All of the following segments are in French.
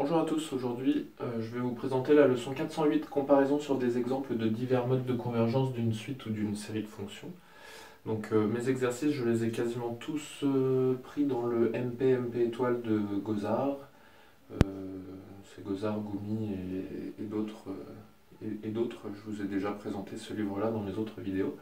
Bonjour à tous, aujourd'hui je vais vous présenter la leçon 408, comparaison sur des exemples de divers modes de convergence d'une suite ou d'une série de fonctions. Donc mes exercices, je les ai quasiment tous pris dans le MP étoile de Gozar. C'est Gozar, Goumi et d'autres. Je vous ai déjà présenté ce livre-là dans mes autres vidéos.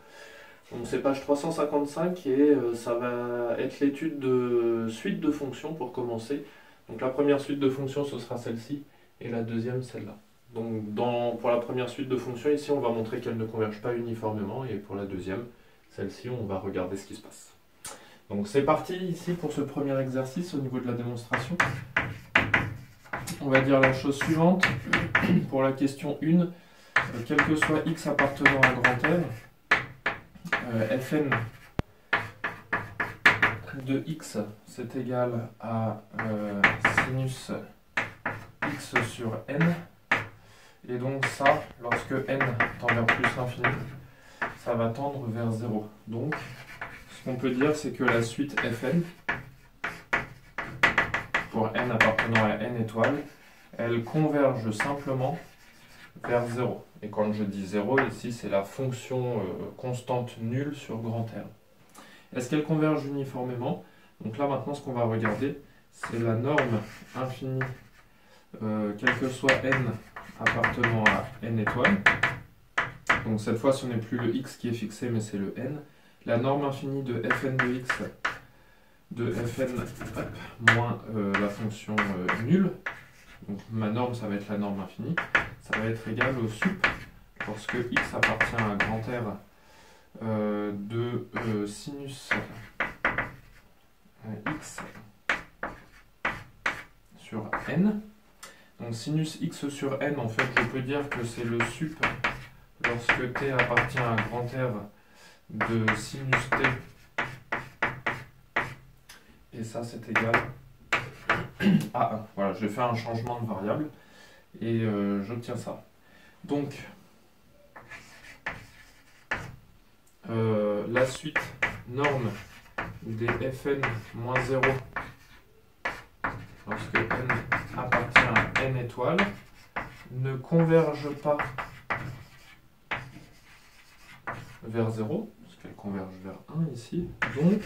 Donc c'est page 355 et ça va être l'étude de suite de fonctions pour commencer. Donc la première suite de fonctions ce sera celle-ci et la deuxième celle-là. Donc pour la première suite de fonctions ici on va montrer qu'elles ne convergent pas uniformément et pour la deuxième, celle-ci on va regarder ce qui se passe. Donc c'est parti ici pour ce premier exercice au niveau de la démonstration. On va dire la chose suivante pour la question 1, quel que soit x appartenant à grand R, Fn de x c'est égal à sinus x sur n, et donc ça, lorsque n tend vers plus l'infini, ça va tendre vers 0. Donc ce qu'on peut dire, c'est que la suite Fn pour n appartenant à n étoiles, elle converge simplement vers 0. Et quand je dis 0, ici c'est la fonction constante nulle sur grand R. Est-ce qu'elle converge uniformément? Donc là maintenant ce qu'on va regarder, c'est la norme infinie, quel que soit n appartenant à n étoiles. Donc cette fois ce n'est plus le x qui est fixé mais c'est le n. La norme infinie de fn de x de fn moins la fonction nulle. Donc ma norme ça va être la norme infinie. Ça va être égal au sup, lorsque x appartient à grand R, de sinus x sur n. Donc sinus x sur n, en fait, je peux dire que c'est le sup lorsque t appartient à grand R de sinus t. Et ça, c'est égal à 1. Voilà, je vais faire un changement de variable et j'obtiens ça. Donc, la suite norme des fn moins 0 lorsque n appartient à n étoiles ne converge pas vers 0, parce qu'elle converge vers 1 ici. Donc,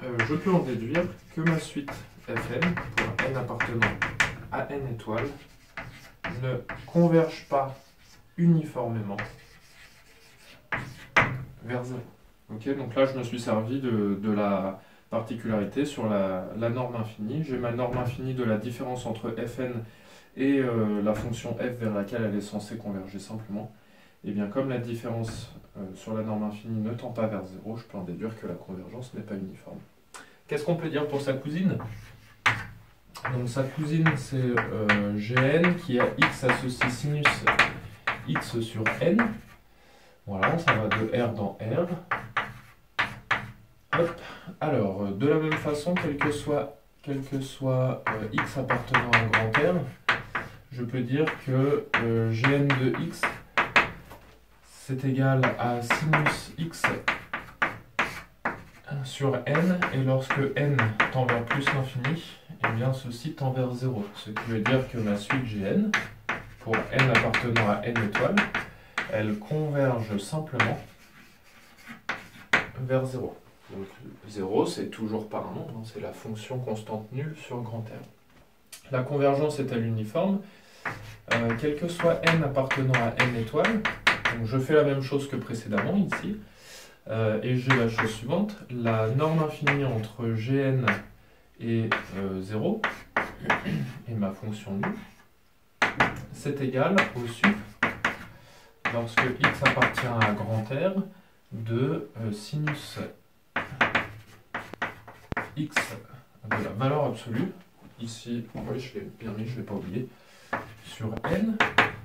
je peux en déduire que ma suite fn pour n appartenant à n étoiles ne converge pas uniformément vers 0. Ok, donc là je me suis servi de la particularité sur la norme infinie. J'ai ma norme infinie de la différence entre fn et la fonction f vers laquelle elle est censée converger simplement. Et bien comme la différence sur la norme infinie ne tend pas vers 0, je peux en déduire que la convergence n'est pas uniforme. Qu'est-ce qu'on peut dire pour sa cousine? Donc sa cousine c'est Gn qui a x associe sinus x sur n. Voilà, ça va de R dans R. Hop. Alors, de la même façon, quel que soit x appartenant à grand R, je peux dire que Gn de x c'est égal à sinus x sur n, et lorsque n tend vers plus l'infini, eh bien ceci tend vers 0. Ce qui veut dire que ma suite Gn, pour n appartenant à n étoiles, elle converge simplement vers 0. Donc 0, c'est toujours par un nombre, hein, c'est la fonction constante nulle sur grand R. La convergence est-elle uniforme? Quel que soit n appartenant à n étoiles, donc je fais la même chose que précédemment ici, et j'ai la chose suivante, la norme infinie entre Gn et 0, et ma fonction nulle, c'est égal au sup lorsque x appartient à grand R de sinus x de la valeur absolue, ici, oui je l'ai bien mis, je ne l'ai pas oublié, sur n,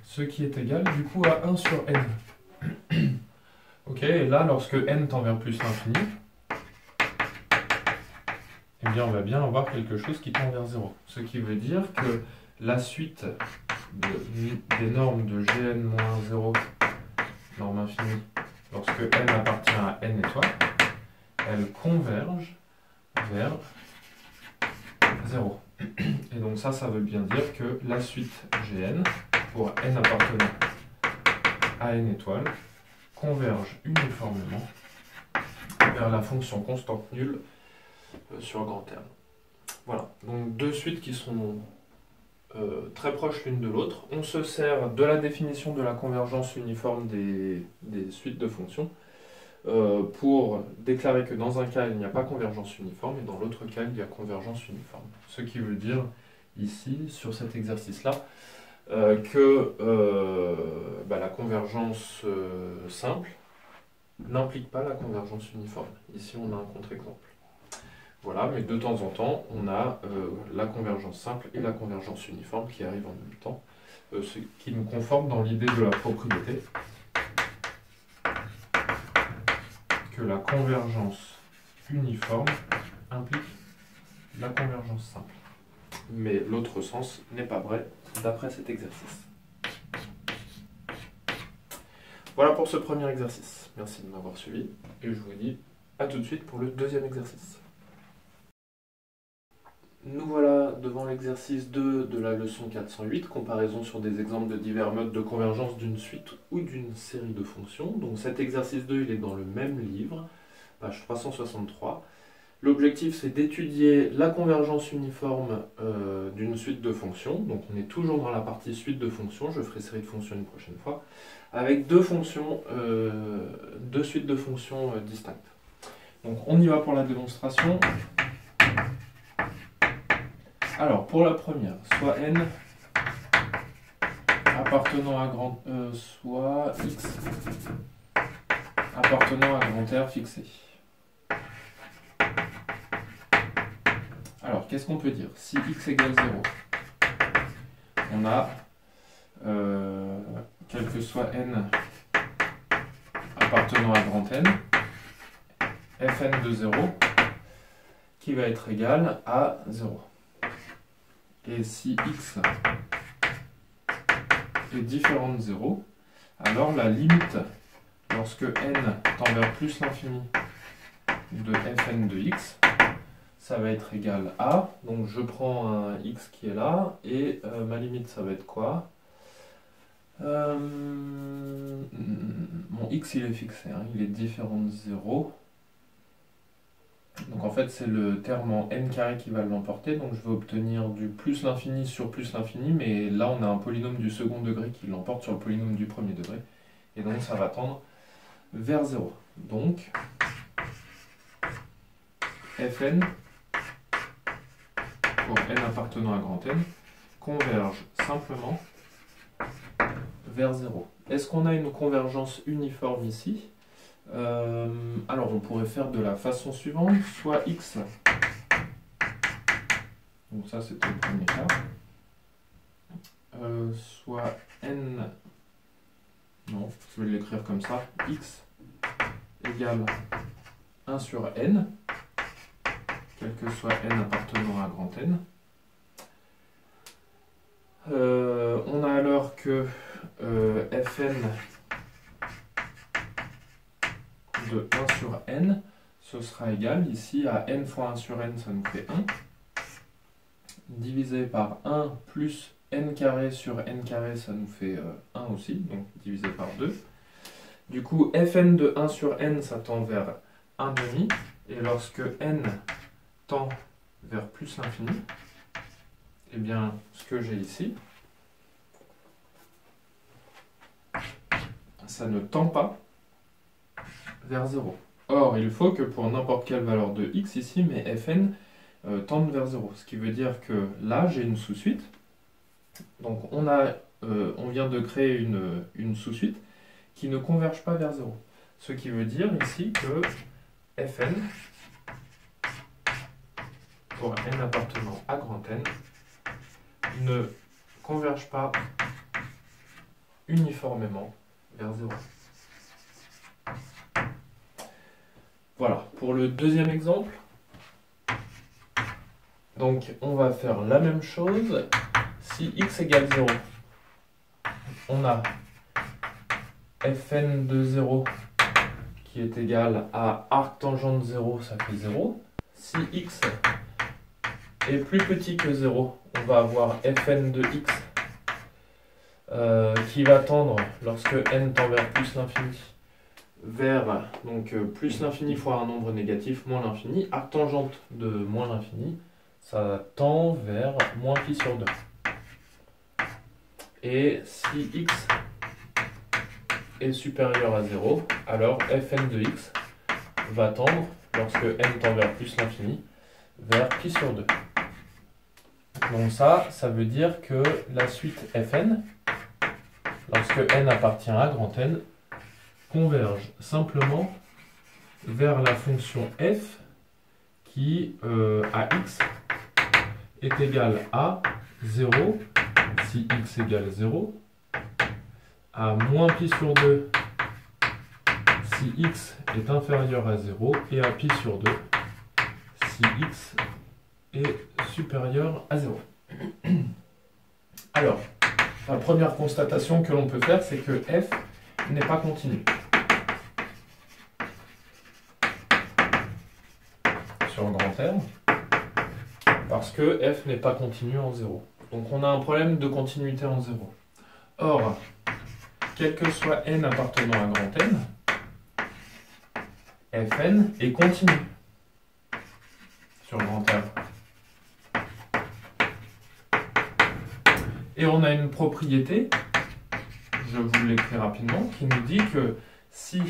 ce qui est égal du coup à 1 sur n. Ok, et là lorsque n tend vers plus l'infini, eh bien on va bien avoir quelque chose qui tend vers 0. Ce qui veut dire que la suite des normes de Gn-0, norme infinie, lorsque n appartient à n étoiles, elle converge vers 0. Et donc Donc ça veut bien dire que la suite Gn, pour n appartenant à n étoiles, converge uniformément vers la fonction constante nulle sur grand terme. Voilà, donc deux suites qui sont très proches l'une de l'autre. On se sert de la définition de la convergence uniforme des suites de fonctions pour déclarer que dans un cas il n'y a pas convergence uniforme et dans l'autre cas il y a convergence uniforme. Ce qui veut dire ici, sur cet exercice-là, que la convergence simple n'implique pas la convergence uniforme. Ici on a un contre-exemple. Voilà, mais de temps en temps, on a la convergence simple et la convergence uniforme qui arrivent en même temps, ce qui nous conforme dans l'idée de la propriété que la convergence uniforme implique la convergence simple. Mais l'autre sens n'est pas vrai d'après cet exercice. Voilà pour ce premier exercice. Merci de m'avoir suivi et je vous dis à tout de suite pour le deuxième exercice. Nous voilà devant l'exercice 2 de la leçon 408, comparaison sur des exemples de divers modes de convergence d'une suite ou d'une série de fonctions. Donc cet exercice 2, il est dans le même livre, page 363. L'objectif, c'est d'étudier la convergence uniforme d'une suite de fonctions. Donc on est toujours dans la partie suite de fonctions, je ferai série de fonctions une prochaine fois, avec deux suites de fonctions distinctes. Donc on y va pour la démonstration. Alors, pour la première, soit n appartenant à grand E, soit x appartenant à grand R fixé. Alors, qu'est-ce qu'on peut dire? Si x égale 0, on a, quel que soit n appartenant à grand N, fn de 0, qui va être égal à 0. Et si x est différent de 0, alors la limite, lorsque n tend vers plus l'infini de fn de x, ça va être égal à, donc je prends un x qui est là, et ma limite ça va être quoi? Mon x il est fixé, hein, il est différent de 0. Donc en fait c'est le terme en n carré qui va l'emporter, donc je vais obtenir du plus l'infini sur plus l'infini, mais là on a un polynôme du second degré qui l'emporte sur le polynôme du premier degré, et donc ça va tendre vers 0. Donc fn, pour n appartenant à grand N, converge simplement vers 0. Est-ce qu'on a une convergence uniforme ici? Alors on pourrait faire de la façon suivante, soit x, donc ça c'était le premier cas, soit n, non, je vais l'écrire comme ça, x égale 1 sur n, quel que soit n appartenant à grand N. On a alors que fn de 1 sur n, ce sera égal ici à n fois 1 sur n, ça nous fait 1, divisé par 1 plus n carré sur n carré, ça nous fait 1 aussi, donc divisé par 2. Du coup, fn de 1 sur n, ça tend vers 1,5, et lorsque n tend vers plus l'infini, eh bien, ce que j'ai ici, ça ne tend pas vers 0. Or, il faut que pour n'importe quelle valeur de x ici, mes fn tendent vers 0. Ce qui veut dire que là, j'ai une sous-suite. Donc, on vient de créer une sous-suite qui ne converge pas vers 0. Ce qui veut dire ici que fn, pour n appartenant à grand N, ne converge pas uniformément vers 0. Voilà, pour le deuxième exemple, donc on va faire la même chose. Si x égale 0, on a fn de 0 qui est égal à arc tangent de 0, ça fait 0. Si x est plus petit que 0, on va avoir fn de x qui va tendre, lorsque n tend vers plus l'infini, vers donc, plus l'infini fois un nombre négatif moins l'infini, arctangente de moins l'infini, ça tend vers moins pi sur 2. Et si x est supérieur à 0, alors fn de x va tendre, lorsque n tend vers plus l'infini, vers pi sur 2. Donc ça veut dire que la suite fn, lorsque n appartient à grand N, converge simplement vers la fonction f qui, à x, est égal à 0, si x égale 0, à moins pi sur 2, si x est inférieur à 0, et à pi sur 2, si x est supérieur à 0. Alors, la première constatation que l'on peut faire, c'est que f n'est pas continu sur grand R, parce que f n'est pas continu en 0. Donc on a un problème de continuité en 0. Or, quel que soit n appartenant à grand N, fn est continu sur grand R. Et on a une propriété, je vous l'écris rapidement, qui nous dit que si,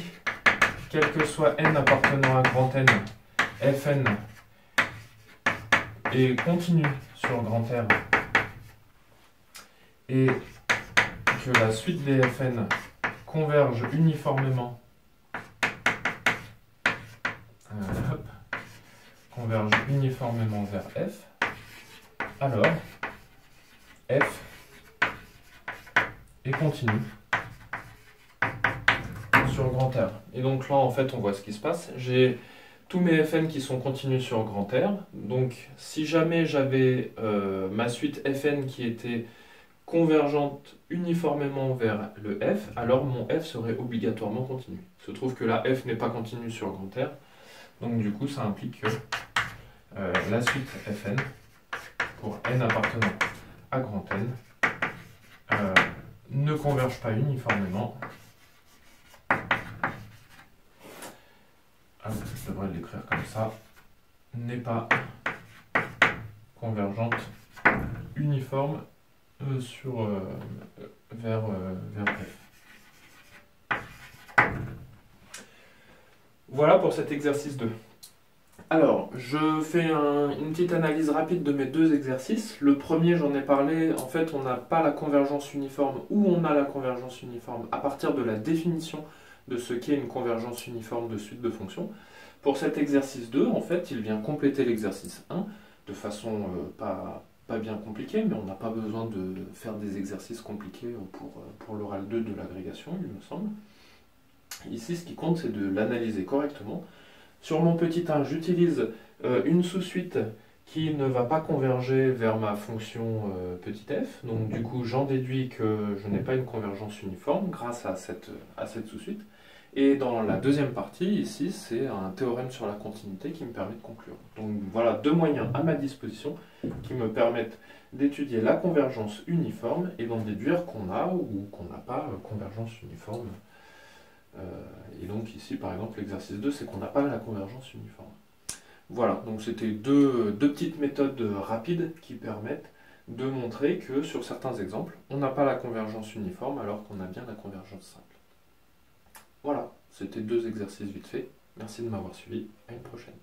quel que soit n appartenant à grand N, fn est continu sur grand R, et que la suite des fn converge uniformément, vers f, alors f est continu sur grand R. Et donc là, en fait, on voit ce qui se passe. J'ai tous mes fn qui sont continus sur grand R. Donc, si jamais j'avais ma suite fn qui était convergente uniformément vers le f, alors mon f serait obligatoirement continu. Il se trouve que la f n'est pas continue sur grand R. Donc, du coup, ça implique que la suite fn, pour n appartenant à grand N, ne converge pas uniformément. Ah, je devrais l'écrire comme ça. N'est pas convergente uniforme vers F. Voilà pour cet exercice 2. Alors, je fais une petite analyse rapide de mes deux exercices. Le premier, j'en ai parlé, en fait, on n'a pas la convergence uniforme ou on a la convergence uniforme à partir de la définition de ce qu'est une convergence uniforme de suite de fonctions. Pour cet exercice 2, en fait, il vient compléter l'exercice 1 de façon pas bien compliquée, mais on n'a pas besoin de faire des exercices compliqués pour l'oral 2 de l'agrégation, il me semble. Ici, ce qui compte, c'est de l'analyser correctement. Sur mon petit 1, j'utilise une sous-suite qui ne va pas converger vers ma fonction petit f. Donc du coup, j'en déduis que je n'ai pas une convergence uniforme grâce à cette sous-suite. Et dans la deuxième partie, ici, c'est un théorème sur la continuité qui me permet de conclure. Donc voilà deux moyens à ma disposition qui me permettent d'étudier la convergence uniforme et d'en déduire qu'on a ou qu'on n'a pas convergence uniforme. Et donc ici, par exemple, l'exercice 2, c'est qu'on n'a pas la convergence uniforme. Voilà, donc c'était deux petites méthodes rapides qui permettent de montrer que sur certains exemples, on n'a pas la convergence uniforme alors qu'on a bien la convergence simple. Voilà, c'était deux exercices vite faits. Merci de m'avoir suivi, à une prochaine.